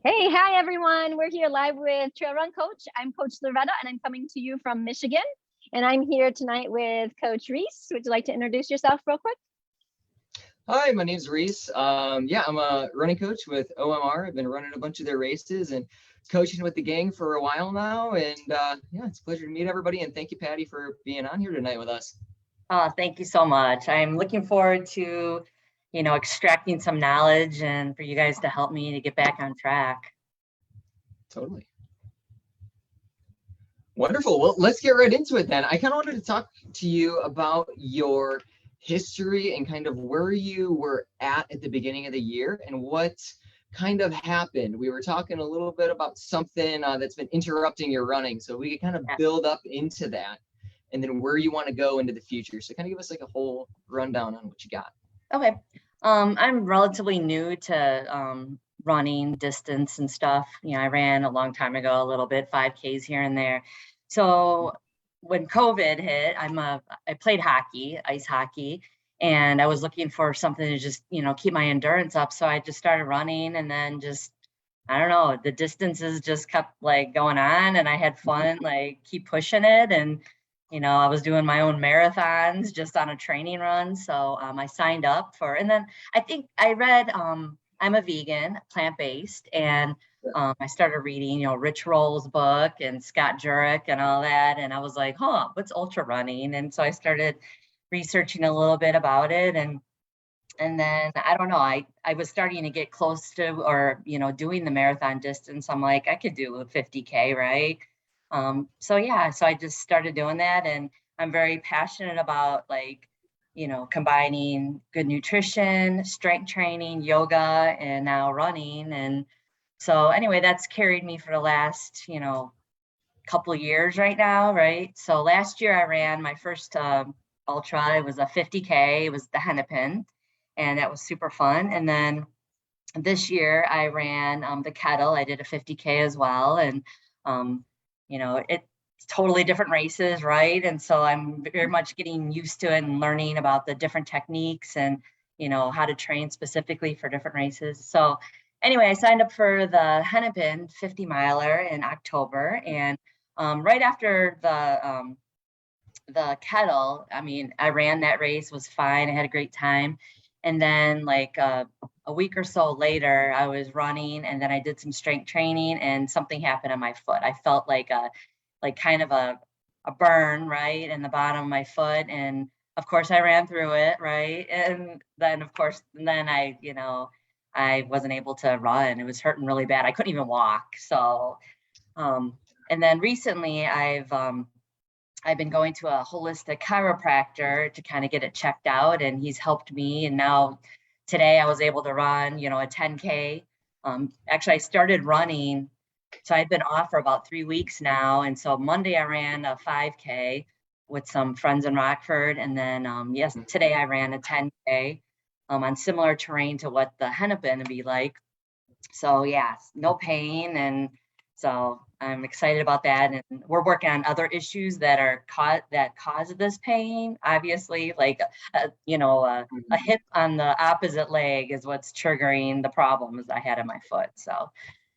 Hey, hi everyone. We're here live with Trail Run Coach. I'm Coach Loretta and I'm coming to you from Michigan. And I'm here tonight with Coach Reese. Would you like to introduce yourself real quick? Hi, my name's Reese. Yeah, I'm a running coach with OMR. I've been running a bunch of their races and coaching with the gang for a while now. And yeah, it's a pleasure to meet everybody. And thank you, Patty, for being on here tonight with us. Oh, thank you so much. I'm looking forward to, extracting some knowledge and for you guys to help me to get back on track. Totally. Wonderful. Well, let's get right into it then. I kind of wanted to talk to you about your history and kind of where you were at the beginning of the year and what kind of happened. We were talking a little bit about something that's been interrupting your running, so we could kind of build up into that and then where you want to go into the future. So kind of give us like a whole rundown on what you got. Okay. I'm relatively new to running distance and stuff. I ran a long time ago, a little bit, 5Ks here and there. So when COVID hit, I played hockey, ice hockey, and I was looking for something to just, keep my endurance up. So I just started running, and then just, I don't know, the distances just kept like going on, and I had fun, like keep pushing it. And I was doing my own marathons just on a training run. So I signed up for, and then I think I read, I'm a vegan, plant-based, and I started reading, Rich Roll's book and Scott Jurek and all that. And I was like, what's ultra running? And so I started researching a little bit about it. And then, I don't know, I was starting to get close to, or, doing the marathon distance. I'm like, I could do a 50K, right? So I just started doing that, and I'm very passionate about combining good nutrition, strength training, yoga, and now running. And so anyway, that's carried me for the last, couple of years right now, right? So last year I ran my first ultra. It was a 50K. It was the Hennepin, and that was super fun. And then this year I ran the Kettle. I did a 50K as well, and it's totally different races, right? And so I'm very much getting used to it and learning about the different techniques and, how to train specifically for different races. So anyway, I signed up for the Hennepin 50 miler in October. And right after the Kettle, I ran that race, was fine. I had a great time. And then a week or so later, I was running, and then I did some strength training, and something happened on my foot. I felt like kind of a burn right in the bottom of my foot. And of course I ran through it, right? And then of course, I wasn't able to run. It was hurting really bad. I couldn't even walk. So, and then recently I've been going to a holistic chiropractor to kind of get it checked out, and he's helped me. And now today I was able to run, a 10K. Actually, I started running. So I've been off for about 3 weeks now. And so Monday I ran a 5K with some friends in Rockford. And then, today I ran a 10K on similar terrain to what the Hennepin would be like. So no pain. And so I'm excited about that. And we're working on other issues that cause this pain. Obviously, a hip on the opposite leg is what's triggering the problems I had in my foot. So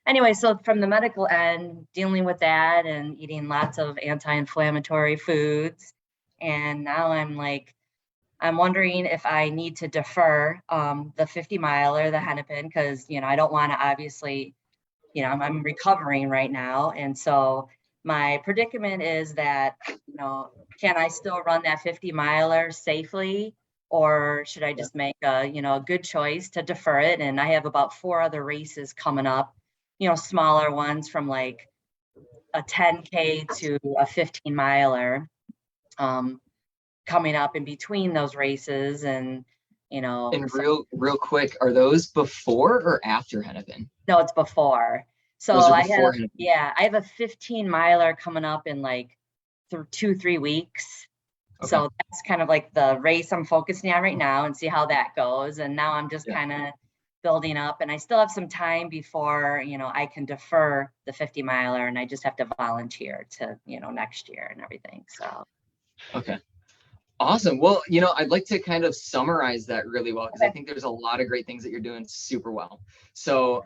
anyway, so from the medical end, dealing with that and eating lots of anti-inflammatory foods. And now I'm wondering if I need to defer the 50 miler, the Hennepin, because, I don't want to obviously, I'm recovering right now. And so my predicament is that, can I still run that 50 miler safely? Or should I just make a good choice to defer it? And I have about 4 other races coming up, smaller ones from like a 10K to a 15 miler coming up in between those races. And, And real quick, are those before or after Hennepin? No, it's before. So I have a 15 miler coming up in like 2-3 weeks. Okay. So that's kind of like the race I'm focusing on right now, and see how that goes. And now I'm just kind of building up, and I still have some time before, I can defer the 50 miler, and I just have to volunteer to, next year and everything. So. Okay. Awesome. Well, I'd like to kind of summarize that really well, because I think there's a lot of great things that you're doing super well. So,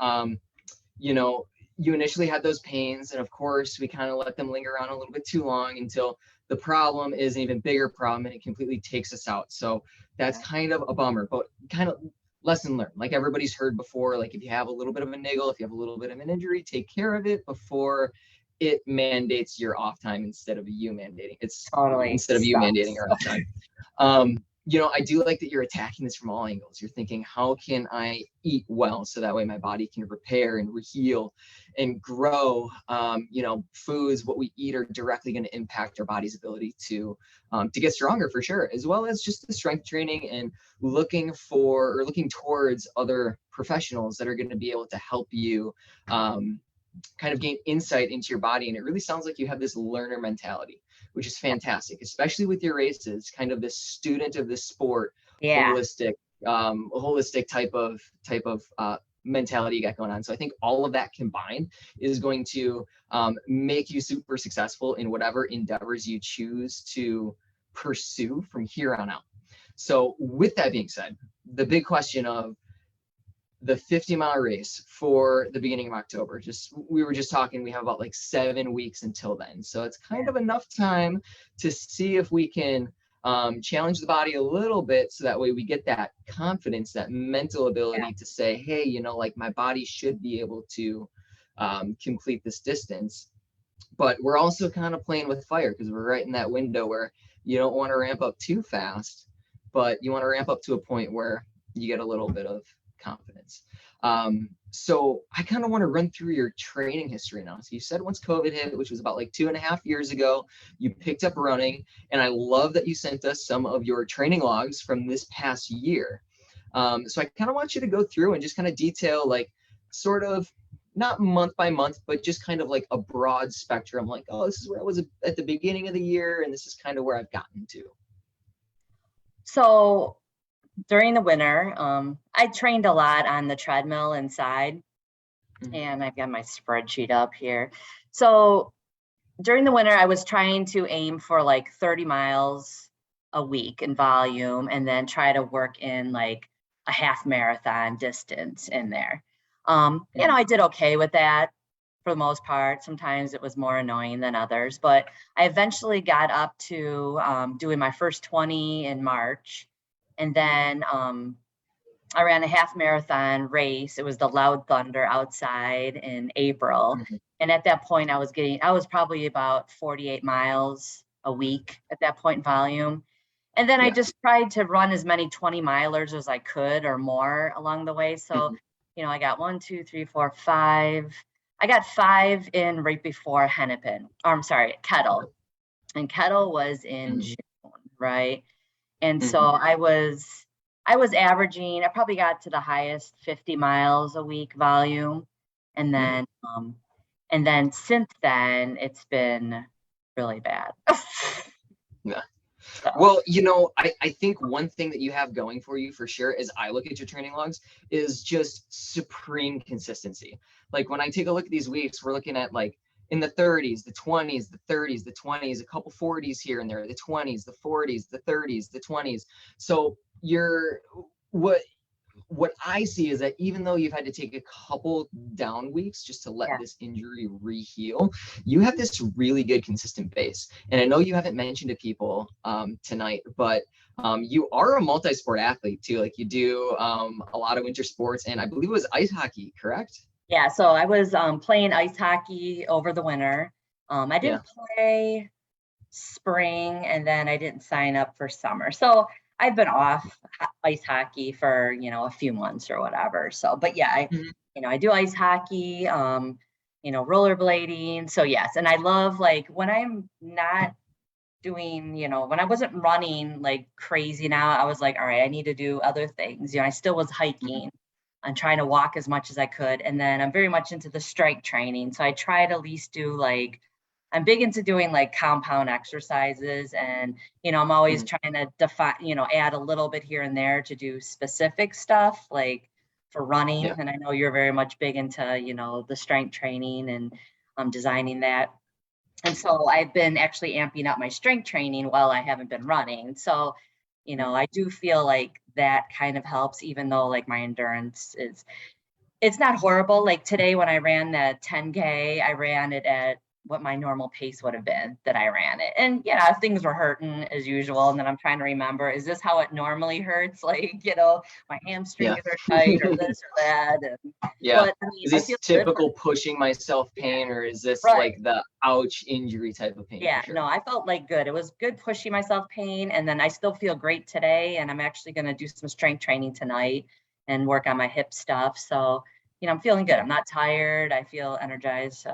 you know, you initially had those pains, and of course we kind of let them linger on a little bit too long until the problem is an even bigger problem and it completely takes us out. So that's kind of a bummer, but kind of lesson learned. Like everybody's heard before, like if you have a little bit of a niggle, if you have a little bit of an injury, take care of it before it mandates your off time instead of you mandating. It's Totally instead of you sucks. mandating your off time. You know, I do like that you're attacking this from all angles. You're thinking, how can I eat well so that way my body can repair and heal and grow? You know, foods, what we eat are directly going to impact our body's ability to get stronger for sure, as well as just the strength training and looking towards other professionals that are going to be able to help you kind of gain insight into your body. And it really sounds like you have this learner mentality, which is fantastic, especially with your races, kind of this student of the sport, Yeah. holistic type of mentality you got going on. So I think all of that combined is going to make you super successful in whatever endeavors you choose to pursue from here on out. So with that being said, the big question of the 50-mile race for the beginning of October. We were just talking, we have about like 7 weeks until then. So it's kind of enough time to see if we can challenge the body a little bit so that way we get that confidence, that mental ability to say, hey, you know, like my body should be able to complete this distance. But we're also kind of playing with fire because we're right in that window where you don't want to ramp up too fast, but you want to ramp up to a point where you get a little bit of confidence. So I kind of want to run through your training history now. So you said once COVID hit, which was about like 2.5 years ago, you picked up running, and I love that you sent us some of your training logs from this past year. So I kind of want you to go through and just kind of detail, like, sort of not month by month, but just kind of like a broad spectrum, like, oh, this is where I was at the beginning of the year, and this is kind of where I've gotten to. So during the winter, I trained a lot on the treadmill inside, and I've got my spreadsheet up here. So during the winter, I was trying to aim for like 30 miles a week in volume, and then try to work in like a half marathon distance in there. You know, I did okay with that for the most part. Sometimes it was more annoying than others, but I eventually got up to doing my first 20 in March. And then I ran a half marathon race. It was the Loud Thunder outside in April. And at that point, I was probably about 48 miles a week at that point in volume. And then I just tried to run as many 20 milers as I could or more along the way. So, you know, I got 1, 2, 3, 4, 5. I got 5 in right before Hennepin. Or I'm sorry, Kettle. And Kettle was in June, right? And so I was averaging, I probably got to the highest 50 miles a week volume. And then since then it's been really bad. Well, you know, I think one thing that you have going for you for sure, as I look at your training logs, is just supreme consistency. Like when I take a look at these weeks, we're looking at like in the 30s, the 20s, the 30s, the 20s, a couple 40s here and there, the 20s, the 40s, the 30s, the 20s. So what I see is that even though you've had to take a couple down weeks just to let this injury re-heal, you have this really good consistent base. And I know you haven't mentioned to people tonight, but you are a multi-sport athlete too. Like you do a lot of winter sports, and I believe it was ice hockey, correct? Yeah, so I was playing ice hockey over the winter. I didn't play spring, and then I didn't sign up for summer. So I've been off ice hockey for, you know, a few months or whatever. So, but yeah, I do ice hockey, rollerblading. So yes. And I love, like, when I'm not doing, when I wasn't running like crazy now, I was like, all right, I need to do other things. I still was hiking and trying to walk as much as I could. And then I'm very much into the strength training. So I try to at least do I'm big into doing like compound exercises, and, I'm always trying to define, add a little bit here and there to do specific stuff like for running. Yeah. And I know you're very much big into, the strength training and designing that. And so I've been actually amping up my strength training while I haven't been running. So, I do feel like that kind of helps, even though like my endurance is, it's not horrible. Like today when I ran that 10K, I ran it at what my normal pace would have been that I ran it. And yeah, things were hurting as usual. And then I'm trying to remember, is this how it normally hurts? Like, my hamstrings are tight or this or that. And, Yeah. but I mean, Is I this feel typical pushing myself pain, or is this right. like the ouch injury type of pain? Yeah, for sure? no, I felt like good. It was good pushing myself pain. And then I still feel great today. And I'm actually going to do some strength training tonight and work on my hip stuff. So, I'm feeling good. I'm not tired. I feel energized.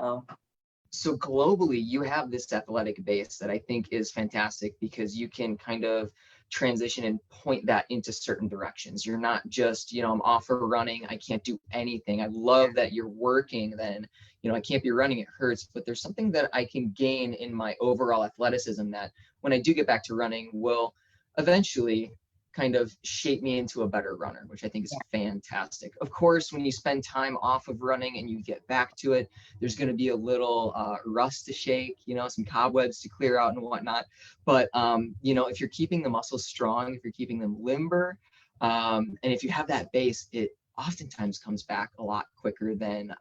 So globally, you have this athletic base that I think is fantastic because you can kind of transition and point that into certain directions. You're not just, I'm off for running, I can't do anything. I love that you're working then, I can't be running, it hurts, but there's something that I can gain in my overall athleticism that when I do get back to running will eventually kind of shape me into a better runner, which I think is fantastic. Of course, when you spend time off of running and you get back to it, there's going to be a little rust to shake, some cobwebs to clear out and whatnot. But, if you're keeping the muscles strong, if you're keeping them limber, and if you have that base, it oftentimes comes back a lot quicker than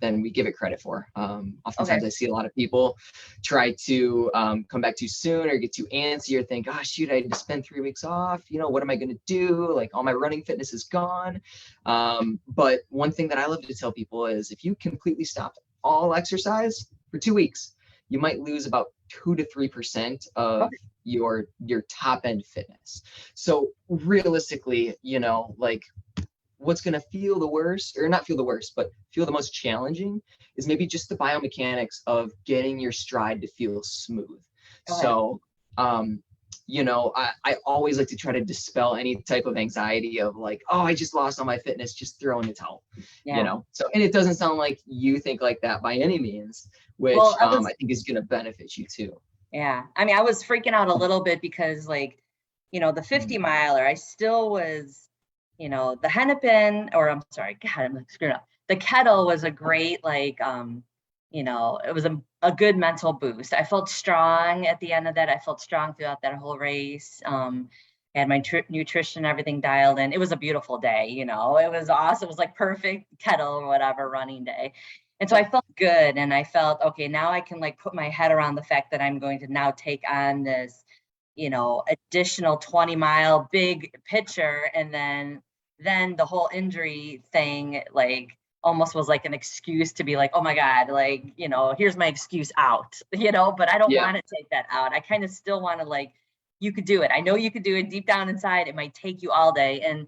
we give it credit for. Oftentimes I see a lot of people try to come back too soon or get too antsy or think, oh shoot, I just spent 3 weeks off. What am I going to do? Like all my running fitness is gone. But one thing that I love to tell people is if you completely stop all exercise for 2 weeks, you might lose about 2 to 3% of your top end fitness. So realistically, like what's going to feel the worst, or not feel the worst, but feel the most challenging is maybe just the biomechanics of getting your stride to feel smooth. So, I always like to try to dispel any type of anxiety of like, oh, I just lost all my fitness, just throw in the towel, So, and it doesn't sound like you think like that by any means, which I think is going to benefit you too. Yeah. I mean, I was freaking out a little bit because like, the 50 miler, I still was, the Hennepin, or I'm sorry, God, I'm like screwing up. The kettle was a great, like, it was a good mental boost. I felt strong at the end of that. I felt strong throughout that whole race. I had my nutrition, everything dialed in. It was a beautiful day, it was awesome. It was like perfect kettle or whatever running day. And so I felt good. And I felt, okay, now I can like put my head around the fact that I'm going to now take on this, additional 20-mile big picture. And then the whole injury thing, like almost was like an excuse to be like, oh my God, like, here's my excuse out, but I don't want to take that out. I kind of still want to like, you could do it. I know you could do it deep down inside. It might take you all day. And,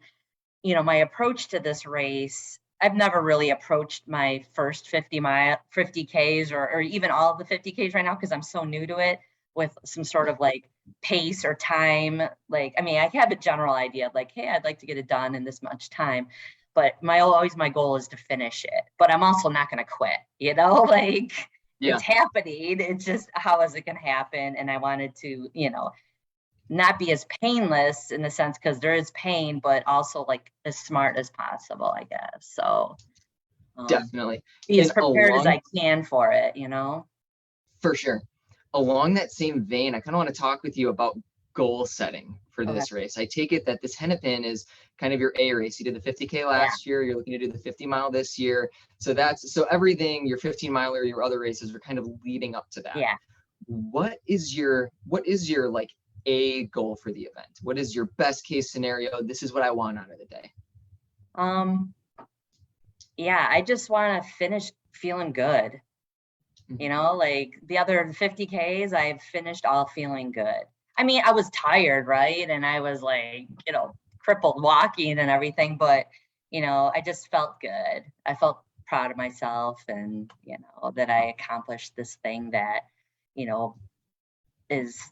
my approach to this race, I've never really approached my first 50Ks or even all of the 50Ks right now, because I'm so new to it, with some sort of like pace or time. Like, I mean, I have a general idea of like, hey, I'd like to get it done in this much time, but my goal is to finish it, but I'm also not going to quit, like it's happening. It's just, how is it going to happen? And I wanted to, not be as painless in the sense, because there is pain, but also like as smart as possible, I guess. So definitely be as prepared as I can for it, For sure. Along that same vein, I kind of want to talk with you about goal setting for this race. I take it that this Hennepin is kind of your A race. You did the 50K last year. You're looking to do the 50 mile this year. So everything, your 15 miler, your other races are kind of leading up to that. Yeah. What is your like A goal for the event? What is your best case scenario? This is what I want out of the day. I just want to finish feeling good. Like the other 50Ks, I've finished all feeling good. I mean, I was tired, right? And I was like, crippled walking and everything, but, I just felt good. I felt proud of myself, and, that I accomplished this thing that,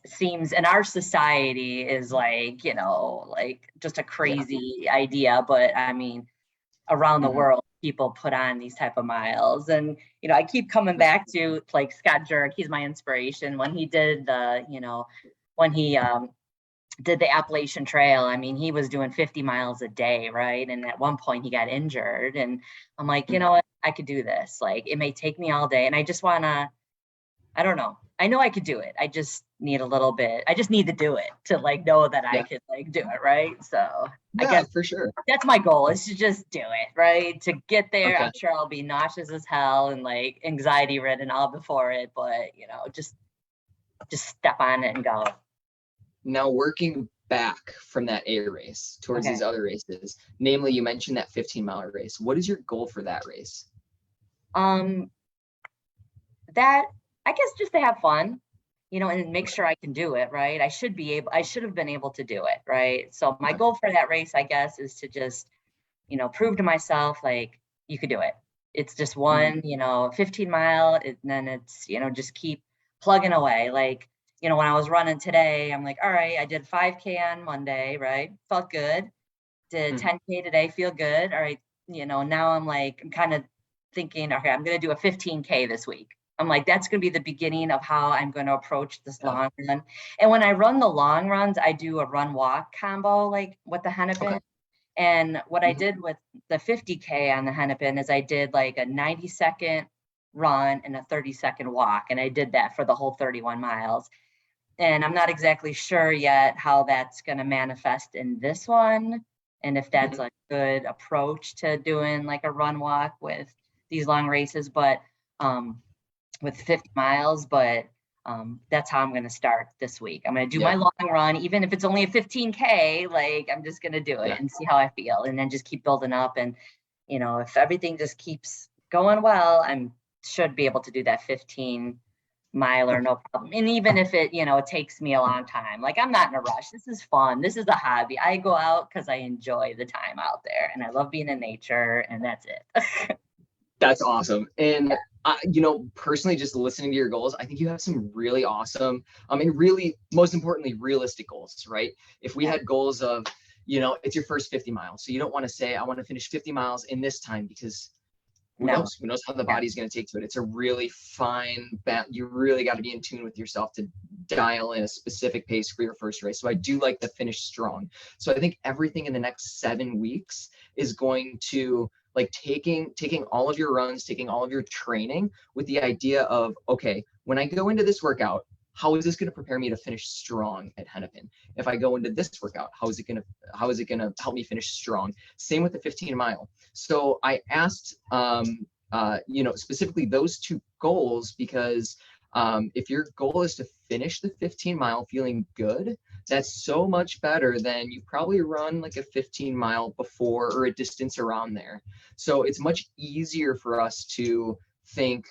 seems in our society is like, like just a crazy idea. But I mean, around the world, people put on these type of miles. And, I keep coming back to like Scott Jurek. He's my inspiration. When he did did the Appalachian Trail, I mean, he was doing 50 miles a day, right? And at one point he got injured, and I'm like, you know what, I could do this. Like, it may take me all day, and I just want to I don't know. I know I could do it. I just need a little bit. I just need to do it to like know that I could like do it, right? So I Yeah, guess for sure. that's my goal, is to just do it, right? To get there. Okay. I'm sure I'll be nauseous as hell and like anxiety ridden all before it, but you know, just step on it and go. Now working back from that A race towards these other races, namely you mentioned that 15-mile race. What is your goal for that race? That, I guess, just to have fun, you know, and make sure I can do it, right? I should have been able to do it, right? So my goal for that race, I guess, is to just, you know, prove to myself, like, you could do it. It's just one, you know, 15-mile, and then it's, you know, just keep plugging away. Like, you know, when I was running today, I'm like, all right, I did 5K on Monday, right? Felt good. Did 10K today, feel good. All right, you know, now I'm like, I'm kind of thinking, okay, I'm going to do a 15K this week. I'm like, that's going to be the beginning of how I'm going to approach this long run. And when I run the long runs, I do a run walk combo, like with the Hennepin. And what I did with the 50K on the Hennepin is I did like a 90-second run and a 30-second walk. And I did that for the whole 31 miles. And I'm not exactly sure yet how that's going to manifest in this one, and if that's a good approach to doing like a run walk with these long races, but with 50 miles, but that's how I'm going to start this week. I'm going to do my long run, even if it's only a 15K, like I'm just going to do it and see how I feel, and then just keep building up. And, you know, if everything just keeps going well, I should be able to do that 15-mile or no problem. And even if it, you know, it takes me a long time, like I'm not in a rush. This is fun. This is a hobby. I go out because I enjoy the time out there and I love being in nature, and that's it. That's awesome. And you know, personally, just listening to your goals, I think you have some really awesome, and really, most importantly, realistic goals, right? If we had goals of, you know, it's your first 50 miles. So you don't want to say, I want to finish 50 miles in this time, because who knows how the body's going to take to it. It's a really fine you really got to be in tune with yourself to dial in a specific pace for your first race. So I do like the finish strong. So I think everything in the next 7 weeks is going to, like, taking all of your runs, taking all of your training with the idea of, okay, when I go into this workout, how is this going to prepare me to finish strong at Hennepin? If I go into this workout, how is it going to help me finish strong? Same with the 15-mile. So I asked, you know, specifically those two goals, because if your goal is to finish the 15-mile feeling good, that's so much better than you probably run like a 15-mile before, or a distance around there. So it's much easier for us to think,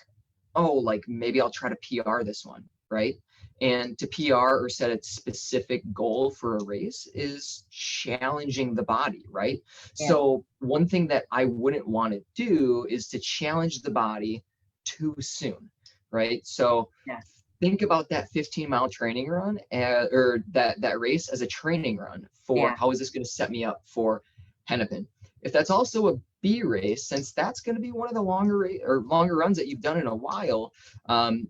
oh, like maybe I'll try to PR this one, right? And to PR or set a specific goal for a race is challenging the body, right? So one thing that I wouldn't want to do is to challenge the body too soon, right? So think about that 15-mile training run, or that race as a training run for how is this going to set me up for Hennepin. If that's also a B race, since that's going to be one of the longer runs that you've done in a while,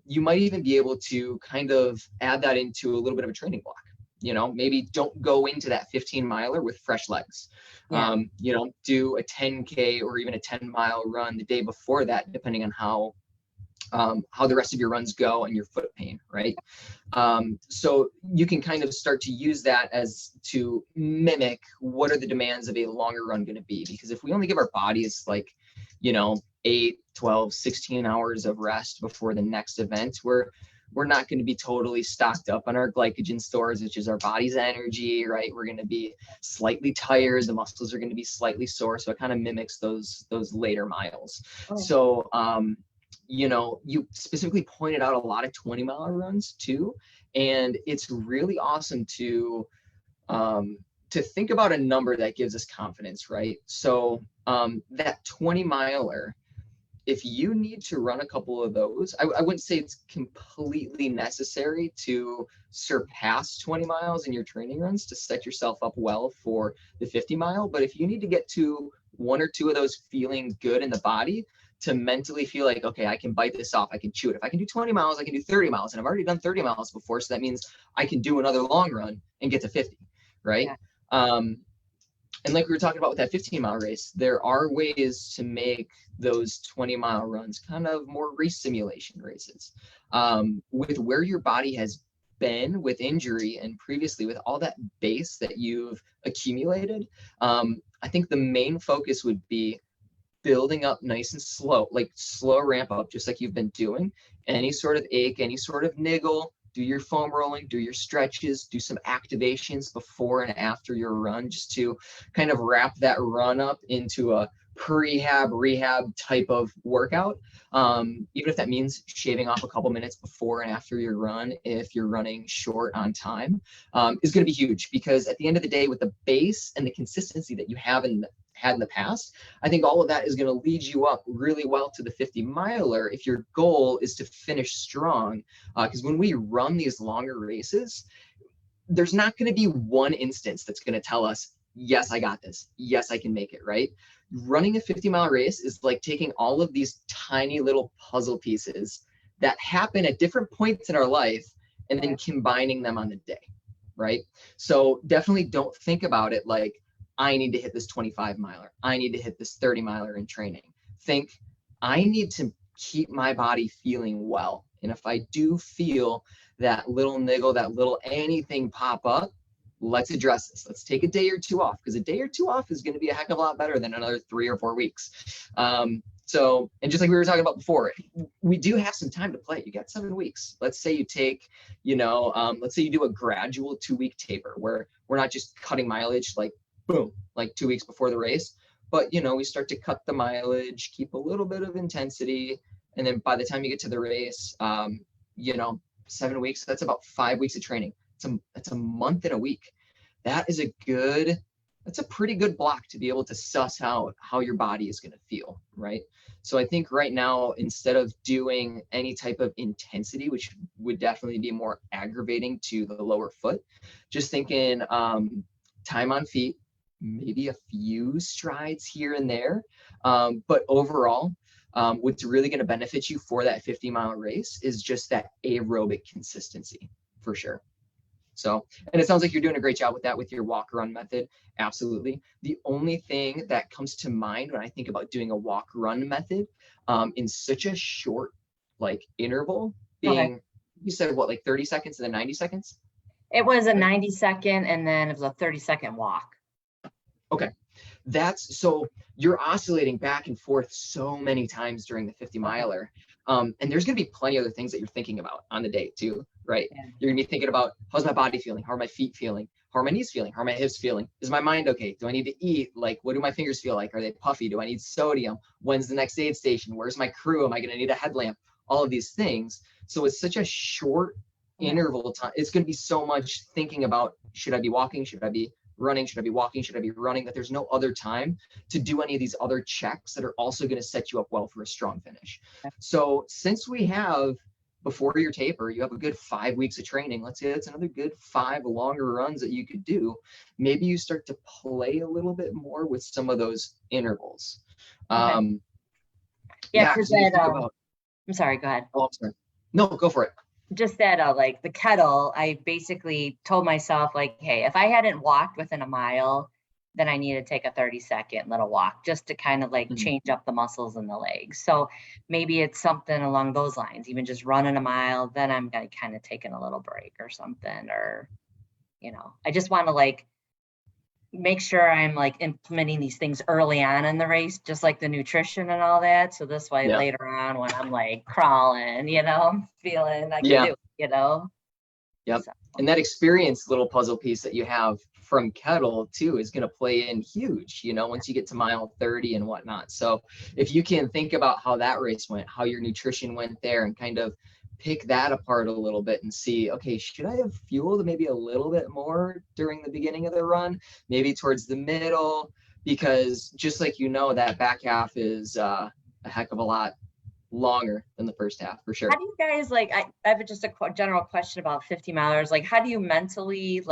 you might even be able to kind of add that into a little bit of a training block. You know, maybe don't go into that 15-miler with fresh legs. You know, do a 10K or even a 10-mile run the day before that, depending on how the rest of your runs go and your foot pain, right? So you can kind of start to use that as to mimic what are the demands of a longer run going to be. Because if we only give our bodies, like, you know, 8, 12, 16 hours of rest before the next event, we're not going to be totally stocked up on our glycogen stores, which is our body's energy, right? We're going to be slightly tired. The muscles are going to be slightly sore. So it kind of mimics those later miles. So, you know, you specifically pointed out a lot of 20-mile runs too, and it's really awesome to think about a number that gives us confidence, right? So that 20-miler, if you need to run a couple of those, I wouldn't say it's completely necessary to surpass 20 miles in your training runs to set yourself up well for the 50-mile. But if you need to get to 1 or 2 of those feeling good in the body, to mentally feel like, okay, I can bite this off, I can chew it. If I can do 20 miles, I can do 30 miles. And I've already done 30 miles before, so that means I can do another long run and get to 50, right? And like we were talking about with that 15-mile race, there are ways to make those 20-mile runs kind of more race simulation races. With where your body has been with injury and previously with all that base that you've accumulated, I think the main focus would be building up nice and slow, like slow ramp up, just like you've been doing. Any sort of ache, any sort of niggle, do your foam rolling, do your stretches, do some activations before and after your run, just to kind of wrap that run up into a prehab rehab type of workout. Even if that means shaving off a couple minutes before and after your run, if you're running short on time, is going to be huge, because at the end of the day, with the base and the consistency that you have had in the past, I think all of that is going to lead you up really well to the 50-miler if your goal is to finish strong. Because when we run these longer races, there's not going to be one instance that's going to tell us, yes, I got this. Yes, I can make it, right? Running a 50-mile race is like taking all of these tiny little puzzle pieces that happen at different points in our life and then combining them on the day, right? So definitely don't think about it like, I need to hit this 25-miler. I need to hit this 30-miler in training. Think, I need to keep my body feeling well. And if I do feel that little niggle, that little anything pop up, let's address this. Let's take a day or two off, because a day or two off is going to be a heck of a lot better than another 3 or 4 weeks. So, and just like we were talking about before, we do have some time to play. You got 7 weeks. Let's say you take, let's say you do a gradual 2-week taper where we're not just cutting mileage like boom, like 2 weeks before the race, but we start to cut the mileage, keep a little bit of intensity, and then by the time you get to the race, 7 weeks, that's about 5 weeks of training. It's a month and a week. That's a pretty good block to be able to suss out how your body is going to feel, right? So I think right now, instead of doing any type of intensity, which would definitely be more aggravating to the lower foot, just thinking time on feet, maybe a few strides here and there, but overall, what's really going to benefit you for that 50-mile race is just that aerobic consistency, for sure. So, and it sounds like you're doing a great job with that with your walk run method. Absolutely. The only thing that comes to mind when I think about doing a walk run method in such a short interval being, you said what, like 30 seconds and then 90 seconds? It was a 90-second and then it was a 30-second walk. Okay. So you're oscillating back and forth so many times during the 50-miler. And there's going to be plenty of other things that you're thinking about on the day too, right? Yeah. You're going to be thinking about, how's my body feeling? How are my feet feeling? How are my knees feeling? How are my hips feeling? Is my mind okay? Do I need to eat? Like, what do my fingers feel like? Are they puffy? Do I need sodium? When's the next aid station? Where's my crew? Am I going to need a headlamp? All of these things. So it's such a short interval time. It's going to be so much thinking about, should I be walking? Should I be running? Should I be walking? Should I be running? That there's no other time to do any of these other checks that are also going to set you up well for a strong finish. So since we have, before your taper, you have a good 5 weeks of training. Let's say that's another good 5 longer runs that you could do. Maybe you start to play a little bit more with some of those intervals. I'm sorry, go ahead. Oh, I'm sorry. No, go for it. Just that like the kettle, I basically told myself like, hey, if I hadn't walked within a mile, then I need to take a 30-second little walk just to kind of like change up the muscles in the legs. So maybe it's something along those lines, even just running a mile, then I'm gonna kind of taking a little break or something, or I just want to like make sure I'm like implementing these things early on in the race, just like the nutrition and all that. So this way later on when I'm like crawling, feeling I can do it, Yep. So. And that experience little puzzle piece that you have from kettle too is going to play in huge, once you get to mile 30 and whatnot. So if you can think about how that race went, how your nutrition went there, and kind of pick that apart a little bit and see, okay, should I have fueled maybe a little bit more during the beginning of the run, maybe towards the middle, because just like that back half is a heck of a lot longer than the first half, for sure. How do you guys I have just a general question about 50-milers. Like, how do you mentally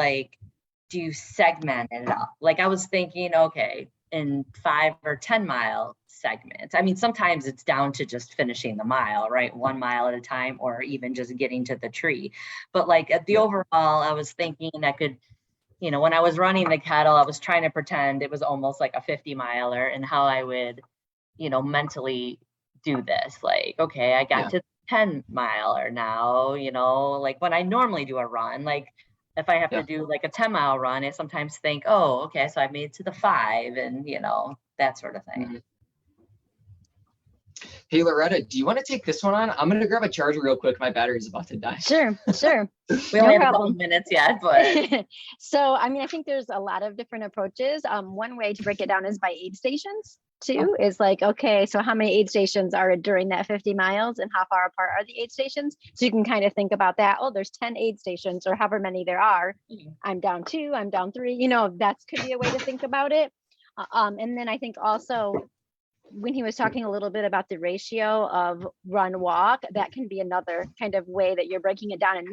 do you segment it up? Like, I was thinking, okay, in 5 or 10 mile segments. I mean, sometimes it's down to just finishing the mile, right? 1 mile at a time, or even just getting to the tree. But at the overall, I was thinking I could you know, when I was running the kettle, I was trying to pretend it was almost like a 50 miler and how I would, you know, mentally do this. Like, okay, I got to 10 miler now, you know, like when I normally do a run, like if I have to do like a 10-mile run, I sometimes think, oh, okay, so I made it to the 5 and, you know, that sort of thing. Hey, Loretta, do you want to take this one on? I'm going to grab a charger real quick. My battery's about to die. Sure. We only have a couple minutes yet, but. So, I mean, I think there's a lot of different approaches. One way to break it down is by aid stations too, is like, okay, so how many aid stations are during that 50 miles and how far apart are the aid stations? So you can kind of think about that. Oh, there's 10 aid stations or however many there are. I'm down 2, I'm down 3, you know, that could be a way to think about it. And then I think also, when he was talking a little bit about the ratio of run walk, that can be another kind of way that you're breaking it down and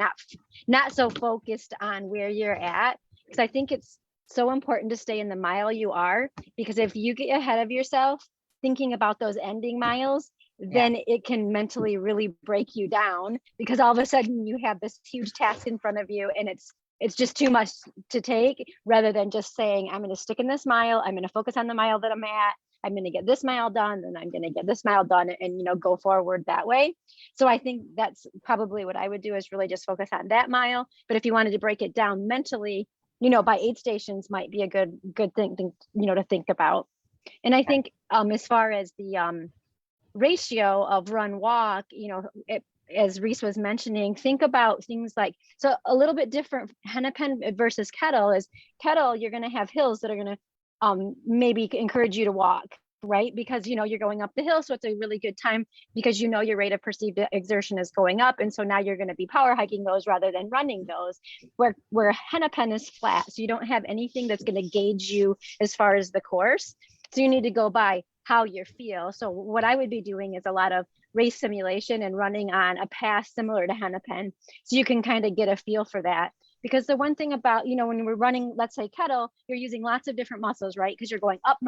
not so focused on where you're at, because I think it's so important to stay in the mile you are, because if you get ahead of yourself thinking about those ending miles, then it can mentally really break you down, because all of a sudden you have this huge task in front of you and it's just too much to take, rather than just saying, I'm going to stick in this mile, I'm going to focus on the mile that I'm at, I'm going to get this mile done, and I'm going to get this mile done, and, you know, go forward that way. So I think that's probably what I would do, is really just focus on that mile. But if you wanted to break it down mentally, you know, by aid stations might be a good thing, you know, to think about. And I think as far as the ratio of run walk, you know, as Reese was mentioning, think about things like, so a little bit different Hennepin versus kettle is kettle, you're going to have hills that are going to maybe encourage you to walk, right? Because, you know, you're going up the hill. So it's a really good time, because, you know, your rate of perceived exertion is going up. And so now you're going to be power hiking those rather than running those, where Hennepin is flat. So you don't have anything that's going to gauge you as far as the course. So you need to go by how you feel. So what I would be doing is a lot of race simulation and running on a path similar to Hennepin. So you can kind of get a feel for that. Because the one thing about, you know, when we're running, let's say kettle, you're using lots of different muscles, right? Because you're going up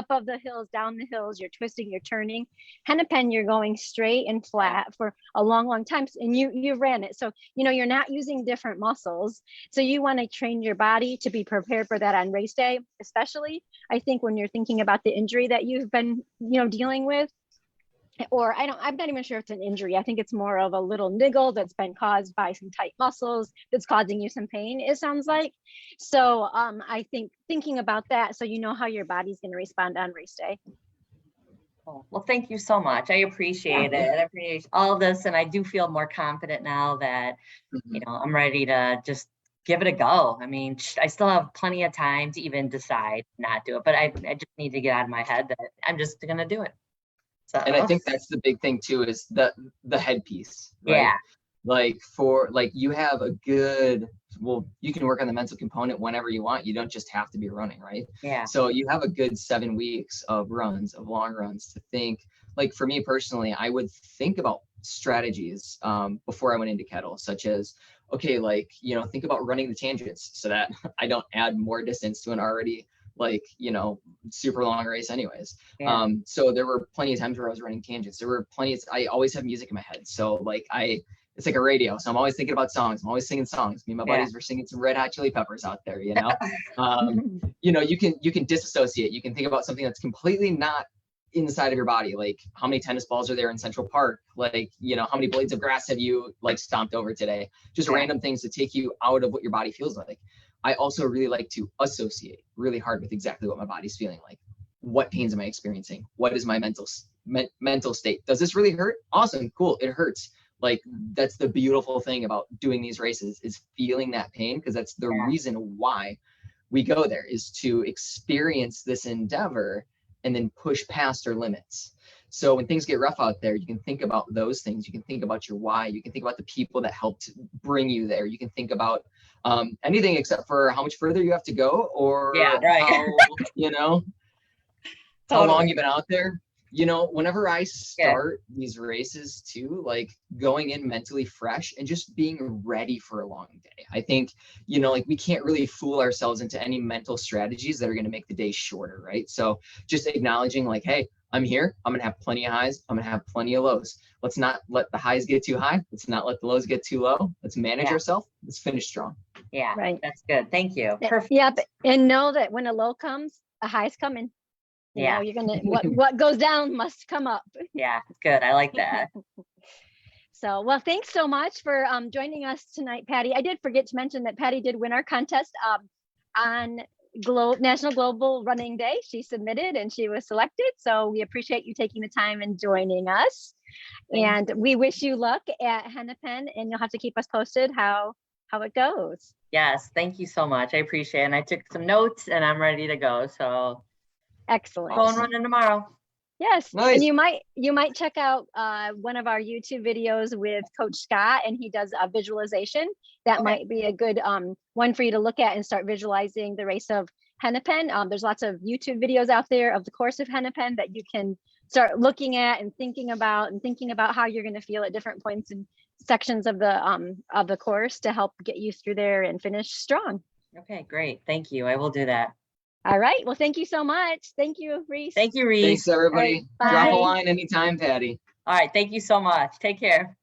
of the hills, down the hills, you're twisting, you're turning. Hennepin, you're going straight and flat for a long time. And you ran it. So, you know, you're not using different muscles. So you want to train your body to be prepared for that on race day, especially, I think, when you're thinking about the injury that you've been, you know, dealing with. Or I'm not even sure if it's an injury. I think it's more of a little niggle that's been caused by some tight muscles that's causing you some pain, it sounds like. So I think thinking about that, so you know how your body's going to respond on race day. Well, thank you so much. I appreciate it. I appreciate all of this. And I do feel more confident now that, you know, I'm ready to just give it a go. I mean, I still have plenty of time to even decide not to do it, but I just need to get out of my head that I'm just going to do it. So. And I think that's the big thing too, is the headpiece, right? Yeah. Like you have a good, well, you can work on the mental component whenever you want. You don't just have to be running, right? Yeah. So you have a good 7 weeks of long runs to think. Like for me personally, I would think about strategies before I went into kettle, such as, okay, like, you know, think about running the tangents so that I don't add more distance to an already, like, you know, super long race anyways. Yeah. So there were plenty of times where I was running tangents. There were I always have music in my head. So like it's like a radio. So I'm always thinking about songs. I'm always singing songs. Me and my buddies were singing some Red Hot Chili Peppers out there, you know. You know, you can disassociate. You can think about something that's completely not inside of your body. Like, how many tennis balls are there in Central Park? Like, you know, how many blades of grass have you like stomped over today? Just random things to take you out of what your body feels like. I also really like to associate really hard with exactly what my body's feeling like. What pains am I experiencing? What is my mental state? Does this really hurt? Awesome, cool, it hurts. Like, that's the beautiful thing about doing these races, is feeling that pain, because that's the reason why we go there, is to experience this endeavor and then push past our limits. So when things get rough out there, you can think about those things. You can think about your why. You can think about the people that helped bring you there. You can think about anything except for how much further you have to go, or how, you know, how long you've been out there. You know, whenever I start these races too, like going in mentally fresh and just being ready for a long day. I think, you know, like we can't really fool ourselves into any mental strategies that are going to make the day shorter, right? So just acknowledging like, hey, I'm here. I'm going to have plenty of highs. I'm going to have plenty of lows. Let's not let the highs get too high. Let's not let the lows get too low. Let's manage ourselves. Let's finish strong. Yeah, Right. that's good. Thank you. Yeah, Perfect. Yep. And know that when a low comes, a high's coming. You Yeah. know, you're gonna what goes down must come up. Yeah, good. I like that. So, well, thanks so much for joining us tonight, Patty. I did forget to mention that Patty did win our contest on National Global Running Day. She submitted and she was selected. So we appreciate you taking the time and joining us. Thank And we wish you luck at Hennepin, and you'll have to keep us posted how it goes. Yes, thank you so much. I appreciate it. And I took some notes and I'm ready to go. So Excellent. go and running tomorrow. Yes. Nice. And you might check out one of our YouTube videos with Coach Scott, and he does a visualization. That Okay. might be a good one for you to look at and start visualizing the race of Hennepin. There's lots of YouTube videos out there of the course of Hennepin that you can start looking at and thinking about how you're going to feel at different points and sections of the course to help get you through there and finish strong. Okay, great. Thank you. I will do that. All right. Well, thank you so much. Thank you, Reese. Thank you, Reese. Thanks, everybody. All right, Drop a bye. line anytime, Patty. All right. Thank you so much. Take care.